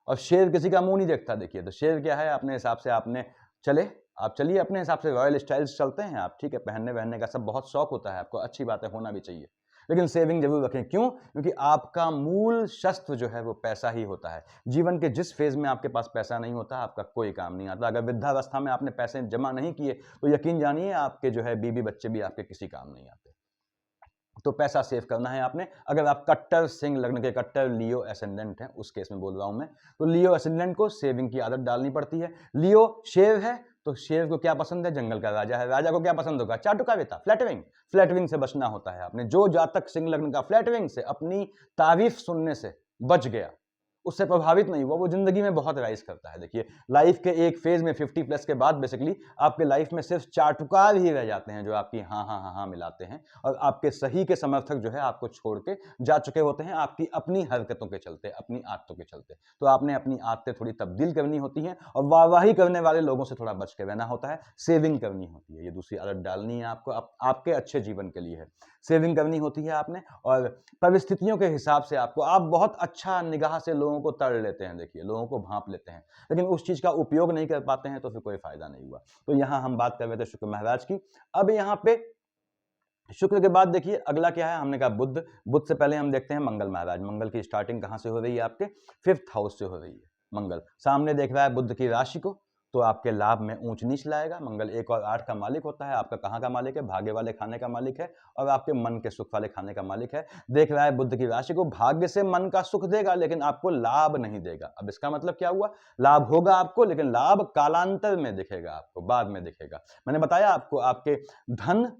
और शेर किसी का मुंह नहीं देखता। देखिए तो शेर क्या है, अपने हिसाब से आपने चले, आप चलिए अपने हिसाब से, रॉयल स्टाइल्स चलते हैं आप, ठीक है, पहनने वहनने का सब बहुत शौक होता है आपको, अच्छी बात है, होना भी चाहिए, लेकिन सेविंग जरूर रखें। क्यों? क्योंकि आपका मूल शस्त्र जो है वो पैसा ही होता है। जीवन के जिस फेज में आपके पास पैसा नहीं होता, आपका कोई काम नहीं आता। अगर वृद्धावस्था में आपने पैसे जमा नहीं किए तो यकीन जानिए आपके जो है बीबी बच्चे भी आपके किसी काम नहीं आते। तो पैसा सेव करना है आपने। अगर आप कट्टर सिंह लग्न के, कट्टर लियो एसेंडेंट हैं, उस केस में बोल रहा हूं मैं, तो लियो एसेंडेंट को सेविंग की आदत डालनी पड़ती है। लियो शेर है तो शेर को क्या पसंद है, जंगल का राजा है, राजा को क्या पसंद होगा, चाटुकारिता, फ्लैटरिंग। फ्लैटरिंग से बचना होता है आपने। जो जातक सिंह लग्न का फ्लैटरिंग से, अपनी तारीफ सुनने से बच गया, उससे प्रभावित नहीं हुआ, वो जिंदगी में बहुत राइज करता है। देखिए लाइफ के एक फेज में 50+ के बाद बेसिकली आपके लाइफ में सिर्फ चाटुकार ही रह जाते हैं जो आपकी हाँ हाँ हाँ हाँ मिलाते हैं, और आपके सही के समर्थक जो है आपको छोड़ के जा चुके होते हैं आपकी अपनी हरकतों के चलते, अपनी आदतों के चलते। तो आपने अपनी आदतें थोड़ी तब्दील करनी होती हैं, और वाहवाही करने वाले लोगों से थोड़ा बच के रहना होता है। सेविंग करनी होती है, ये दूसरी आदत डालनी है आपको, आपके अच्छे जीवन के लिए है। सेविंग करनी होती है आपने, और परिस्थितियों के हिसाब से आपको, आप बहुत अच्छा निगाह से लोगों को तड़ लेते हैं, देखिए लोगों को भांप लेते हैं, लेकिन उस चीज का उपयोग नहीं कर पाते हैं तो फिर कोई फायदा नहीं हुआ। तो यहां हम बात कर रहे थे शुक्र महाराज की। अब यहां पे शुक्र के बाद देखिए अगला क्या है, हमने कहा बुध। बुध से पहले हम देखते हैं मंगल महाराज। मंगल की स्टार्टिंग कहां से हो रही है, आपके 5th हाउस से हो रही है। मंगल सामने देख रहा है बुध की राशि को, तो आपके लाभ में ऊंच नीच लाएगा। मंगल 1 और 8 का मालिक होता है। आपका कहाँ का मालिक है? भाग्य वाले खाने का मालिक है और आपके मन के सुख वाले खाने का मालिक है। देख रहा है बुध की राशि को, भाग्य से मन का सुख देगा लेकिन आपको लाभ नहीं देगा। अब इसका मतलब क्या हुआ? लाभ होगा आपको, लेकिन लाभ कालांतर में दिखेगा आपको, बाद में दिखेगा। मैंने बताया आपको, आपके धन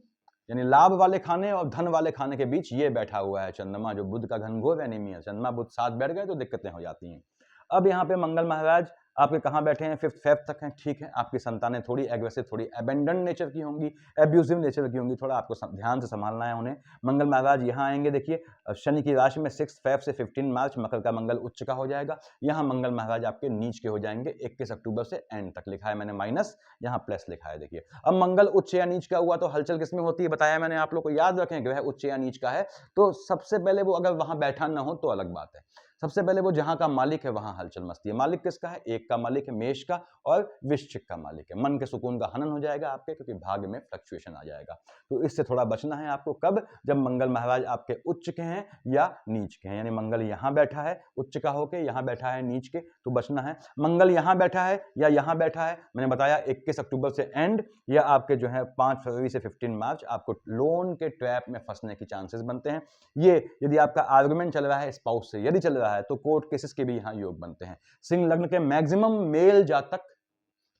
यानी लाभ वाले खाने और धन वाले खाने के बीच ये बैठा हुआ है चंद्रमा, जो बुध का घनघोर एनिमी है। चंद्रमा बुध साथ बैठ गए तो दिक्कतें हो जाती हैं। अब यहाँ पे मंगल महाराज आपके कहाँ बैठे हैं? 5th फेब तक हैं, ठीक है। आपकी संतानें थोड़ी एग्रेसिव, थोड़ी एबेंडन नेचर की होंगी, एब्यूजिव नेचर की होंगी, थोड़ा आपको ध्यान से संभालना है उन्हें। मंगल महाराज यहाँ आएंगे, देखिए शनि की राशि में 6 फेब से 15 मार्च मकर का मंगल उच्च का हो जाएगा। यहाँ मंगल महाराज आपके नीच के हो जाएंगे 21 अक्टूबर से एंड तक। लिखा है मैंने माइनस, यहाँ प्लस लिखा है। देखिए अब मंगल उच्च या नीच का हुआ तो हलचल किसमें होती है? बताया मैंने आप लोग को, याद रखें ग्रह उच्च या नीच का है तो सबसे पहले वो अगर वहां बैठा ना हो तो अलग बात है, सबसे पहले वो जहां का मालिक है वहां हलचल मस्ती है। मालिक किसका है? 1 का मालिक है मेष का और वृश्चिक का मालिक है। मन के सुकून का हनन हो जाएगा आपके, क्योंकि भाग्य में फ्लक्चुएशन आ जाएगा। तो इससे थोड़ा बचना है आपको। कब? जब मंगल महाराज आपके उच्च के हैं या नीच के हैं, यानी मंगल यहां बैठा है उच्च का होके, यहां बैठा है नीच के, तो बचना है। मंगल यहां बैठा है या यहां बैठा है, मैंने बताया 21 अक्टूबर से एंड या आपके जो है 5 फरवरी से 15 मार्च आपको लोन के ट्रैप में फंसने की चांसेस बनते हैं। ये यदि आपका आर्गुमेंट चल रहा है स्पाउस से, यदि चल रहा है तो कोर्ट केसेस के भी यहां योग बनते हैं। सिंह लग्न के मैक्सिमम मेल जातक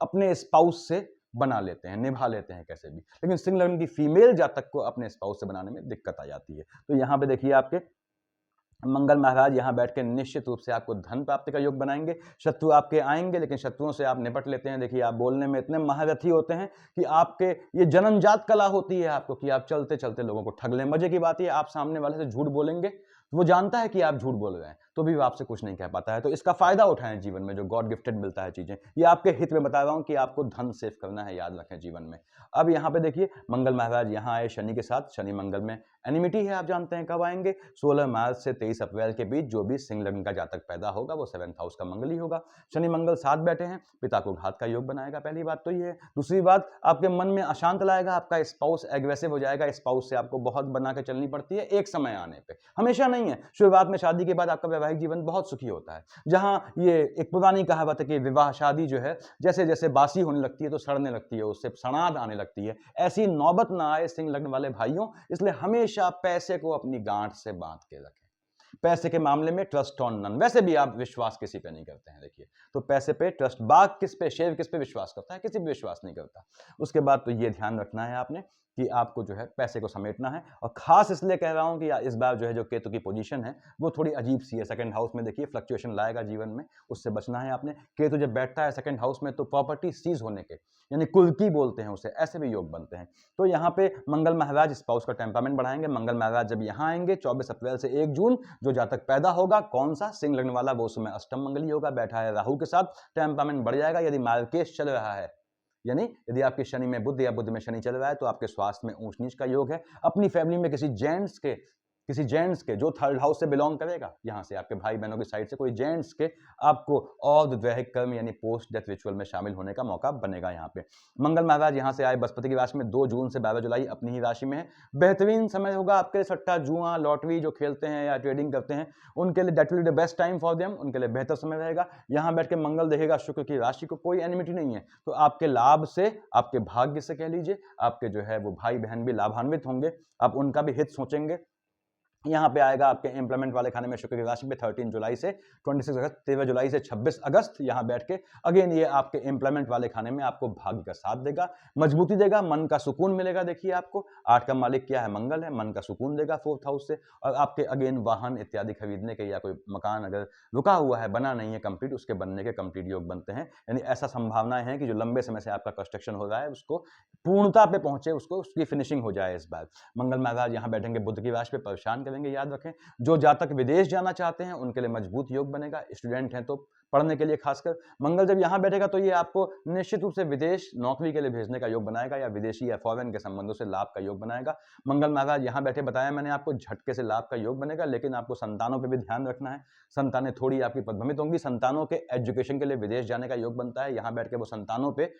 अपने स्पाउस से बना लेते हैं, निभा लेते हैं कैसे भी, लेकिन सिंह लग्न की फीमेल जातक को अपने स्पाउस से बनाने में दिक्कत आ जाती है। तो यहां पे देखिए आपके मंगल महाराज यहां बैठ के निश्चित रूप से आपको धन प्राप्ति का योग बनाएंगे। शत्रु आपके आएंगे लेकिन शत्रुओं से आप निपट लेते हैं। देखिए आप बोलने में इतने महारथी होते हैं कि आपके ये जन्मजात कला होती है आपको कि आप चलते चलते लोगों को ठग लें। मजे की बात ये, आप सामने वाले से झूठ बोलेंगे, वो जानता है कि आप झूठ बोल रहे हैं तो भी वो आपसे कुछ नहीं कह पाता है। तो इसका फायदा उठाएं जीवन में, जो गॉड गिफ्टेड मिलता है चीजें, ये आपके हित में बता रहा हूं कि आपको धन सेव करना है, याद रखें जीवन में। अब यहाँ पे देखिए मंगल महाराज यहाँ आए शनि के साथ, शनि मंगल में एनिमिटी है, आप जानते हैं। कब आएंगे? 16 मार्च से 23 अप्रैल के बीच जो भी सिंह लग्न का जातक पैदा होगा वो 7th हाउस का मंगल ही होगा। शनि मंगल साथ बैठे हैं, पिता को घात का योग बनाएगा, पहली बात तो ये है। दूसरी बात, आपके मन में अशांत लाएगा, आपका स्पाउस एग्रेसिव हो जाएगा। स्पाउस से आपको बहुत बना के चलनी पड़ती है एक समय आने पे, हमेशा नहीं है। शुरुआत में शादी के बाद आपका वैवाहिक जीवन बहुत सुखी होता है। जहां ये एक पुरानी कहावत है कि विवाह शादी जो है जैसे जैसे बासी होने लगती है तो सड़ने लगती है, उससे सड़ाद आने लगती है। ऐसी नौबत ना आए सिंह लग्न वाले भाइयों, इसलिए हमेशा पैसे को अपनी गांठ से बांध के रखें। पैसे के मामले में ट्रस्ट ऑन नन, वैसे भी आप विश्वास किसी पे नहीं करते हैं। देखिए तो पैसे पे ट्रस्ट, बाघ किस पे, शेर किस पे विश्वास करता है? किसी पे विश्वास नहीं करता। उसके बाद तो ये ध्यान रखना है आपने कि आपको जो है पैसे को समेटना है। और खास इसलिए कह रहा हूं कि इस बार जो है जो केतु की पोजीशन है वो थोड़ी अजीब सी है। 2nd हाउस में देखिए फ्लक्चुएशन लाएगा जीवन में, उससे बचना है आपने। केतु जब बैठता है 2nd हाउस में तो प्रॉपर्टी सीज होने के, यानी कुर्की बोलते हैं उसे, ऐसे भी योग बनते हैं। तो यहाँ पे मंगल महाराज स्पाउस का टेम्परामेंट बढ़ाएंगे। मंगल महाराज जब यहाँ आएंगे 24 अप्रैल से 1 जून, जो जातक पैदा होगा कौन सा? सिंह लग्न वाला, वो उस समय अष्टम मंगली होगा, बैठा है राहु के साथ, टेम्परामेंट बढ़ जाएगा। यदि मार्केश चल रहा है, यानी यदि आपके शनि में बुध या बुध में शनि चल रहा है तो आपके स्वास्थ्य में ऊंच नीच का योग है। अपनी फैमिली में किसी जेंट्स के जो 3rd हाउस से बिलोंग करेगा, यहां से आपके भाई बहनों की साइड से कोई जेंट्स के आपको और वैवाहिक कर्म यानी पोस्ट डेथ रिचुअल में शामिल होने का मौका बनेगा। यहाँ पे मंगल महाराज यहाँ से आए बृहस्पति की राशि में 2 जून से 12 जुलाई अपनी ही राशि में है। बेहतरीन समय होगा आपके लिए। सट्टा जुआ लॉटरी जो खेलते हैं या ट्रेडिंग करते हैं उनके लिए that will be the best time for them, उनके लिए बेहतर समय रहेगा। यहाँ बैठ के मंगल देखेगा शुक्र की राशि को, कोई एनिमिटी नहीं है। तो आपके लाभ से, आपके भाग्य से कह लीजिए, आपके जो है वो भाई बहन भी लाभान्वित होंगे, आप उनका भी हित सोचेंगे। यहाँ पे आएगा आपके एम्प्लॉयमेंट वाले खाने में शुक्र की राशि पे 13 जुलाई से 26 अगस्त, 13 जुलाई से 26 अगस्त यहाँ बैठ के अगेन ये आपके एम्प्लॉयमेंट वाले खाने में आपको भाग्य का साथ देगा, मजबूती देगा, मन का सुकून मिलेगा। देखिए आपको 8 का मालिक क्या है? मंगल है, मन का सुकून देगा 4th हाउस से। और आपके अगेन वाहन इत्यादि खरीदने के या कोई मकान अगर रुका हुआ है, बना नहीं है कंप्लीट, उसके बनने के कंप्लीट योग बनते हैं। यानी ऐसा संभावनाएं हैं कि जो लंबे समय से आपका कंस्ट्रक्शन हो रहा है उसको पूर्णता पे पहुंचे, उसकी फिनिशिंग हो जाए इस बार। मंगल महाराज यहाँ बैठेंगे बुध की राशि पे, परेशान करेंगे, याद रखें। जो जातक विदेश जाना चाहते हैं उनके लिए मजबूत योग बनेगा। स्टूडेंट हैं तो पढ़ने के लिए खासकर मंगल जब यहां बैठेगा तो ये आपको निश्चित रूप से विदेश नौकरी के लिए भेजने का योग बनाएगा या विदेशी या फॉरेन के संबंधों से लाभ का योग बनाएगा। मंगल महाराज यहां बैठे, बताया मैंने आपको, झटके से लाभ का योग बनेगा। लेकिन आपको संतानों पर भी ध्यान रखना है, संतानें थोड़ी आपकी प्रभावित होंगी। संतानों के एजुकेशन के लिए विदेश जाने का योग बनता है। यहां बैठ के वो संतानों पे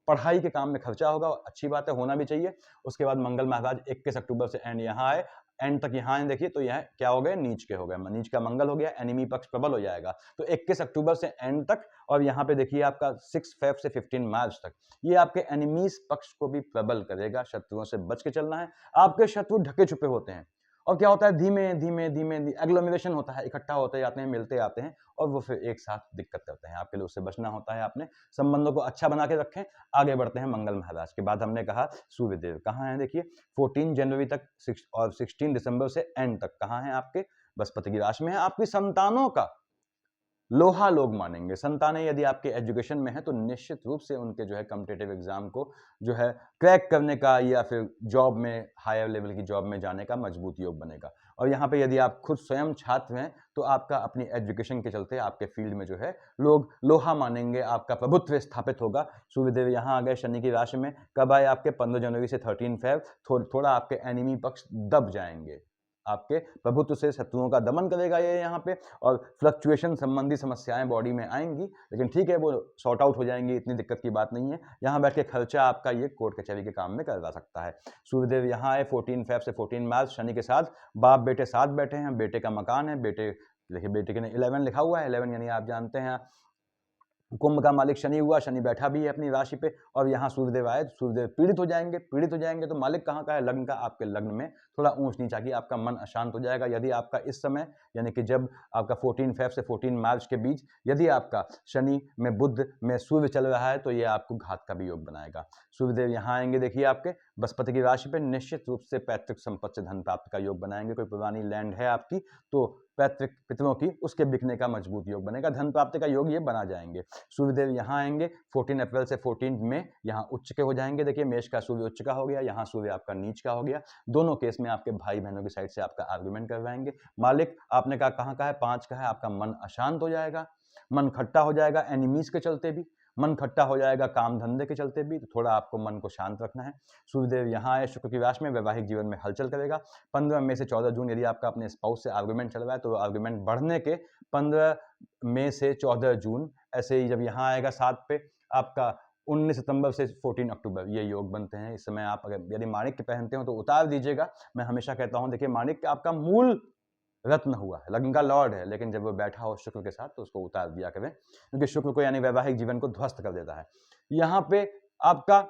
पढ़ाई के काम में खर्चा होगा, अच्छी बात है, होना भी चाहिए। उसके बाद मंगल महाराज 21 अक्टूबर से एंड यहाँ आए एंड तक यहाँ देखिए तो यह क्या हो गए, नीच के हो गए, नीच का मंगल हो गया, एनिमी पक्ष प्रबल हो जाएगा। तो 21 अक्टूबर से एंड तक, और यहाँ पे देखिए आपका 6 फेब से 15 मार्च तक ये आपके एनिमीज पक्ष को भी प्रबल करेगा। शत्रुओं से बच के चलना है। आपके शत्रु ढके छुपे होते हैं और क्या होता है, धीमे धीमे धीमे एग्लोमरेशन होता है, इकट्ठा होते जाते हैं, मिलते आते हैं और वो फिर एक साथ दिक्कत करते हैं। आपके लिए उससे बचना होता है। आपने संबंधों को अच्छा बना के रखें। आगे बढ़ते हैं मंगल महाराज के बाद। हमने कहा सूर्यदेव कहाँ है, देखिए 14 जनवरी तक और 16 दिसंबर से एंड तक कहाँ है, आपके बृहस्पति की राशि में है। आपकी संतानों का लोहा लोग मानेंगे। संतानें यदि आपके एजुकेशन में है तो निश्चित रूप से उनके जो है कॉम्पिटिटिव एग्जाम को जो है क्रैक करने का या फिर जॉब में, हायर लेवल की जॉब में जाने का मजबूत योग बनेगा। और यहाँ पे यदि आप खुद स्वयं छात्र हैं तो आपका अपनी एजुकेशन के चलते आपके फील्ड में जो है लोग लोहा मानेंगे, आपका प्रभुत्व स्थापित होगा। सूर्यदेव यहाँ आ गए शनि की राशि में। कब आए, आपके 15 जनवरी से 13 फेब। थोड़ा आपके एनिमी पक्ष दब जाएंगे। आपके प्रभुत्व से शत्रुओं का दमन करेगा ये यहाँ पे, और फ्लक्चुएशन संबंधी समस्याएं बॉडी में आएंगी, लेकिन ठीक है वो सॉर्ट आउट हो जाएंगी, इतनी दिक्कत की बात नहीं है। यहाँ बैठ के खर्चा आपका ये कोर्ट कचहरी के काम में करवा सकता है। सूर्यदेव यहाँ आए 14 फेब से 14 मार्च शनि के साथ। बाप बेटे साथ बैठे हैं, बेटे का मकान है, बेटे देखिए बेटे के ने 11 लिखा हुआ है। 11 यानी आप जानते हैं कुंभ का मालिक शनि हुआ, शनि बैठा भी है अपनी राशि पे, और यहाँ सूर्यदेव आए। सूर्यदेव पीड़ित हो जाएंगे तो मालिक कहाँ का है, लग्न का। आपके लग्न में थोड़ा ऊंच नीच आएगी, आपका मन अशांत हो जाएगा। यदि आपका इस समय यानी कि जब आपका 14 फेब से 14 मार्च के बीच यदि आपका शनि में बुध में सूर्य चल रहा है तो ये आपको घात का भी योग बनाएगा। सूर्यदेव यहाँ आएंगे देखिए आपके बृहस्पति की राशि पे, निश्चित रूप से पैतृक संपत्ति से धन प्राप्ति का योग बनाएंगे। कोई पुरानी लैंड है आपकी तो पैतृक पितरों की, उसके बिकने का मजबूत योग बनेगा। धन प्राप्ति का योग ये बना जाएंगे। सूर्यदेव यहाँ आएंगे 14 अप्रैल से 14 में यहाँ उच्च के हो जाएंगे। देखिए मेष का सूर्य उच्च का हो गया, यहाँ सूर्य आपका नीच का हो गया। दोनों केस में आपके भाई बहनों की साइड से आपका आर्गुमेंट करवाएंगे। मालिक आपने कहा कहाँ का है, 5 का है। आपका मन अशांत हो जाएगा, मन खट्टा हो जाएगा, एनिमीज के चलते भी मन खट्टा हो जाएगा, काम धंधे के चलते भी। तो थोड़ा आपको मन को शांत रखना है। सूर्यदेव यहाँ आए शुक्र की राशि में, वैवाहिक जीवन में हलचल करेगा। 15 मई से 14 जून यदि आपका अपने स्पाउस से आर्गुमेंट चल रहा है तो आर्गुमेंट बढ़ने के 15 मई से 14 जून, ऐसे ही जब यहाँ आएगा 7 पे आपका 19 सितंबर से 14 अक्टूबर ये योग बनते हैं। इस समय आप अगर यदि माणिक्य पहनते हो तो उतार दीजिएगा। मैं हमेशा कहता हूँ देखिए माणिक्य आपका मूल रत्न हुआ है, लग्न का लॉर्ड है, लेकिन जब वो बैठा हो शुक्र के साथ तो उसको उतार दिया करें, क्योंकि शुक्र को यानी वैवाहिक जीवन को ध्वस्त कर देता है। यहाँ पे आपका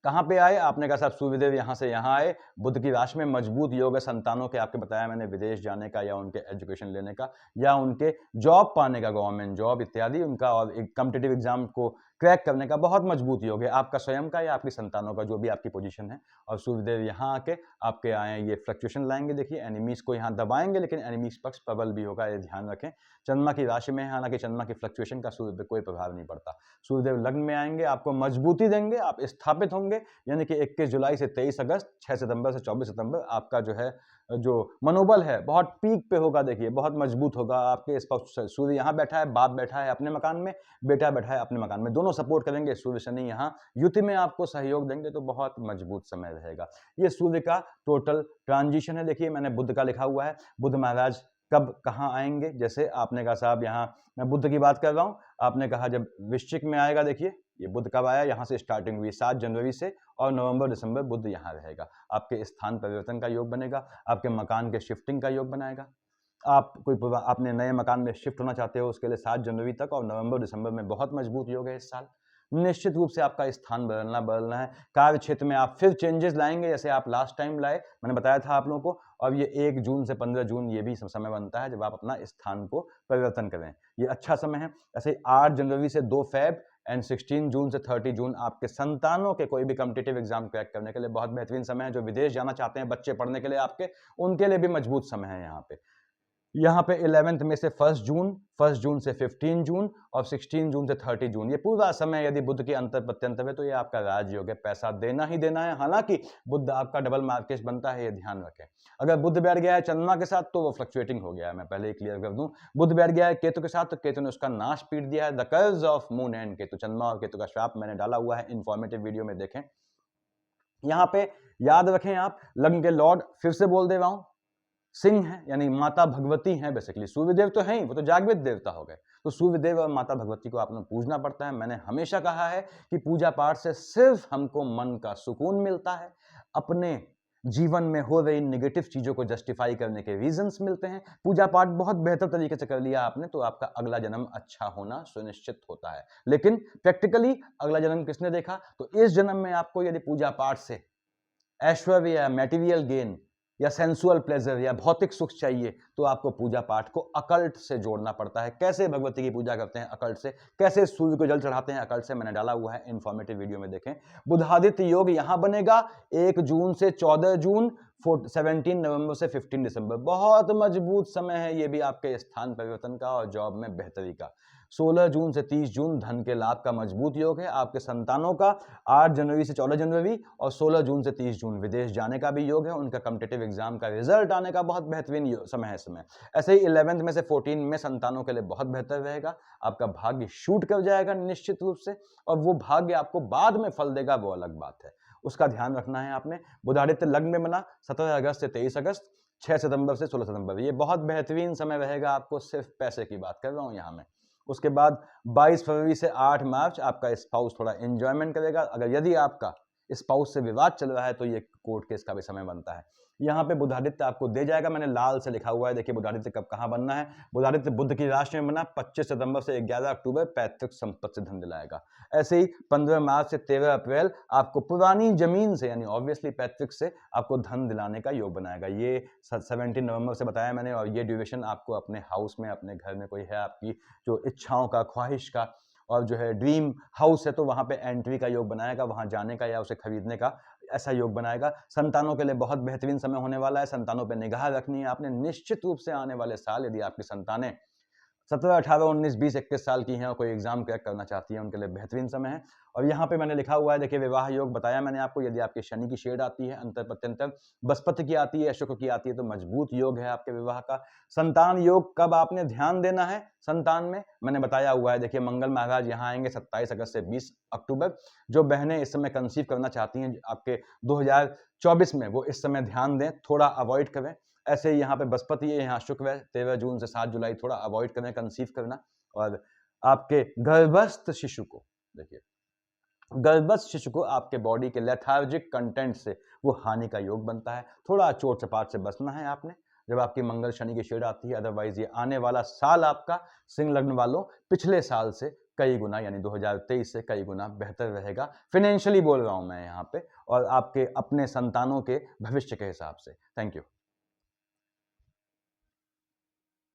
कहाँ पे आए, आपने कहा साहब सूर्यदेव यहाँ से यहाँ आए। बुध की राशि में मजबूत योग है संतानों के, आपके बताया मैंने, विदेश जाने का या उनके एजुकेशन लेने का या उनके जॉब पाने का, गवर्नमेंट जॉब इत्यादि उनका, और एक कॉम्पिटिटिव एग्जाम को क्रैक करने का बहुत मजबूत योग है आपका स्वयं का या आपकी संतानों का, जो भी आपकी पोजीशन है। और सूर्यदेव यहाँ आके आपके आए ये फ्लक्चुएशन लाएंगे। देखिए एनिमीज को यहाँ दबाएंगे, लेकिन एनिमीज पक्ष प्रबल भी होगा, ये ध्यान रखें। चंद्रमा की राशि में है, हालांकि चंद्रमा की फ्लक्चुएशन का सूर्य पे कोई प्रभाव नहीं पड़ता। सूर्यदेव लग्न में आएंगे, आपको मजबूती देंगे, आप स्थापित होंगे। यानी कि 21 जुलाई से 23 अगस्त, 6 सितंबर से 24 सितंबर आपका जो है जो मनोबल है बहुत पीक पे होगा। देखिए बहुत मजबूत होगा। आपके स्पष्ट सूर्य यहाँ बैठा है, बाप बैठा है अपने मकान में, बेटा बैठा है अपने मकान में, दोनों सपोर्ट करेंगे। सूर्य शनि यहाँ युति में आपको सहयोग देंगे, तो बहुत मजबूत समय रहेगा। ये सूर्य का टोटल ट्रांजिशन है। देखिए मैंने बुध का लिखा हुआ है, बुध महाराज कब कहाँ आएंगे। जैसे आपने कहा साहब यहाँ मैं बुध की बात कर रहा हूँ, आपने कहा जब वृश्चिक में आएगा, देखिए ये बुध कब आया, यहाँ से स्टार्टिंग हुई 7 जनवरी से, और नवंबर दिसंबर बुध यहाँ रहेगा। आपके स्थान परिवर्तन का योग बनेगा, आपके मकान के शिफ्टिंग का योग बनाएगा। आप कोई आपने नए मकान में शिफ्ट होना चाहते हो, उसके लिए 7 जनवरी तक और नवंबर दिसंबर में बहुत मजबूत योग है इस साल। निश्चित रूप से आपका स्थान बदलना है। कार्य क्षेत्र में आप फिर चेंजेस लाएंगे, जैसे आप लास्ट टाइम लाए, मैंने बताया था आप लोगों को। और ये 1 जून से 15 जून ये भी समय बनता है जब आप अपना स्थान को परिवर्तन करें, ये अच्छा समय है। ऐसे 8 जनवरी से 2 फेब एंड 16 जून से 30 जून आपके संतानों के कोई भी कॉम्पिटिटिव एग्जाम क्रैक करने के लिए बहुत बेहतरीन समय है। जो विदेश जाना चाहते हैं बच्चे पढ़ने के लिए आपके, उनके लिए भी मजबूत समय है। यहाँ पे 11 में से 1 जून से 15 जून और 16 जून से 30 जून, ये पूरा समय यदि बुध के अंतर प्रत्यंतर है तो ये आपका राजयोग है, पैसा देना ही देना है। हालांकि बुध आपका डबल मार्केश बनता है, ये ध्यान रखें। अगर बुध बैठ गया है चंद्रमा के साथ तो वो फ्लक्चुएटिंग हो गया है, मैं पहले ही क्लियर कर दूं। बुध बैठ गया है केतु के साथ तो केतु ने उसका नाश पीट दिया है। द कर्ज ऑफ मून एंड केतु, चंद्रमा और केतु का श्राप मैंने डाला हुआ है, इंफॉर्मेटिव वीडियो में देखें। यहाँ पे याद रखें आप, लग्न के लॉर्ड फिर से बोल दे रहा हूं, सिंह है, यानी माता भगवती हैं बेसिकली। सूर्यदेव तो हैं ही, वो तो जागृत देवता हो गए, तो सूर्यदेव और माता भगवती को आपने पूजना पड़ता है। मैंने हमेशा कहा है कि पूजा पाठ से सिर्फ हमको मन का सुकून मिलता है, अपने जीवन में हो रही नेगेटिव चीज़ों को जस्टिफाई करने के रीजंस मिलते हैं। पूजा पाठ बहुत बेहतर तरीके से कर लिया आपने तो आपका अगला जन्म अच्छा होना सुनिश्चित होता है। लेकिन प्रैक्टिकली अगला जन्म किसने देखा? तो इस जन्म में आपको यदि पूजा पाठ से ऐश्वर्य या मटेरियल गेन या सेंसुअल प्लेजर या भौतिक सुख चाहिए तो आपको पूजा पाठ को अकल्ट से जोड़ना पड़ता है। कैसे भगवती की पूजा करते हैं अकल्ट से, कैसे सूर्य को जल चढ़ाते हैं अकल्ट से, मैंने डाला हुआ है इन्फॉर्मेटिव वीडियो में, देखें। बुधादित्य योग यहां बनेगा 1 जून से 14 जून, 17 नवंबर से 15 दिसंबर। बहुत मजबूत समय है ये भी आपके स्थान परिवर्तन का और जॉब में बेहतरी का। 16 जून से 30 जून धन के लाभ का मजबूत योग है। आपके संतानों का 8 जनवरी से 14 जनवरी और 16 जून से 30 जून विदेश जाने का भी योग है। उनका कॉम्पिटिटिव एग्जाम का रिजल्ट आने का बहुत बेहतरीन समय है इसमें। ऐसे ही 11th में से 14 में संतानों के लिए बहुत बेहतर रहेगा। आपका भाग्य शूट कर जाएगा निश्चित रूप से, और वो भाग्य आपको बाद में फल देगा वो अलग बात है, उसका ध्यान रखना है आपने। बुधादित्य लग्न में बना 17 अगस्त से 23 अगस्त, 6 सितंबर से 16 सितंबर, ये बहुत बेहतरीन समय रहेगा आपको। सिर्फ पैसे की बात कर रहा हूं यहां में। उसके बाद 22 फरवरी से 8 मार्च आपका स्पाउस थोड़ा एंजॉयमेंट करेगा। अगर यदि आपका स्पाउस से विवाद चल रहा है तो ये कोर्ट केस का भी समय बनता है। यहाँ पे बुधादित्य आपको दे जाएगा, मैंने लाल से लिखा हुआ है, देखिए बुधादित्य कब कहाँ बनना है। बुधादित्य बुध की राशि में बना 25 सितंबर से 11 अक्टूबर, पैतृक संपत्ति से धन दिलाएगा। ऐसे ही 15 मार्च से 13 अप्रैल आपको पुरानी जमीन से यानी ऑब्वियसली पैतृक से आपको धन दिलाने का योग बनाएगा। ये 17 नवंबर से बताया मैंने, और ये ड्यूरेशन आपको अपने हाउस में, अपने घर में कोई है आपकी जो इच्छाओं का, ख्वाहिश का और जो है ड्रीम हाउस है तो वहां पे एंट्री का योग बनाएगा, वहां जाने का या उसे खरीदने का ऐसा योग बनाएगा। संतानों के लिए बहुत बेहतरीन समय होने वाला है। संतानों पे निगाह रखनी है आपने निश्चित रूप से। आने वाले साल यदि आपकी संतानें 17, 18, 19, 20, 21 साल की हैं और कोई एग्जाम क्रैक करना चाहती हैं, उनके लिए बेहतरीन समय है। और यहाँ पे मैंने लिखा हुआ है, देखिए विवाह योग बताया मैंने आपको। यदि आपके शनि की शेड आती है, अंतर प्रत्यंतर बृहस्पति की आती है, शुक्र की आती है, तो मजबूत योग है आपके विवाह का। संतान योग कब आपने ध्यान देना है संतान में, मैंने बताया हुआ है। देखिए मंगल महाराज यहाँ आएंगे 27 अगस्त से 20 अक्टूबर। जो बहनें इस समय कंसीव करना चाहती हैं आपके 2024 में, वो इस समय ध्यान दें, थोड़ा अवॉइड करें। ऐसे ही यहाँ पे बृहस्पति है, यहाँ शुक्र है, 13 जून से 7 जुलाई, थोड़ा अवॉइड करें कंसीव करना। और आपके गर्भस्थ शिशु को, देखिए गर्भस्थ शिशु को आपके बॉडी के लेथार्जिक कंटेंट से वो हानि का योग बनता है। थोड़ा चोट चपाट से बचना है आपने जब आपकी मंगल शनि की शेड आती है। अदरवाइज ये आने वाला साल आपका सिंह लग्न वालों पिछले साल से कई गुना यानी 2023 से कई गुना बेहतर रहेगा। फाइनेंशियली बोल रहा हूं मैं यहाँ पे, और आपके अपने संतानों के भविष्य के हिसाब से। Thank you.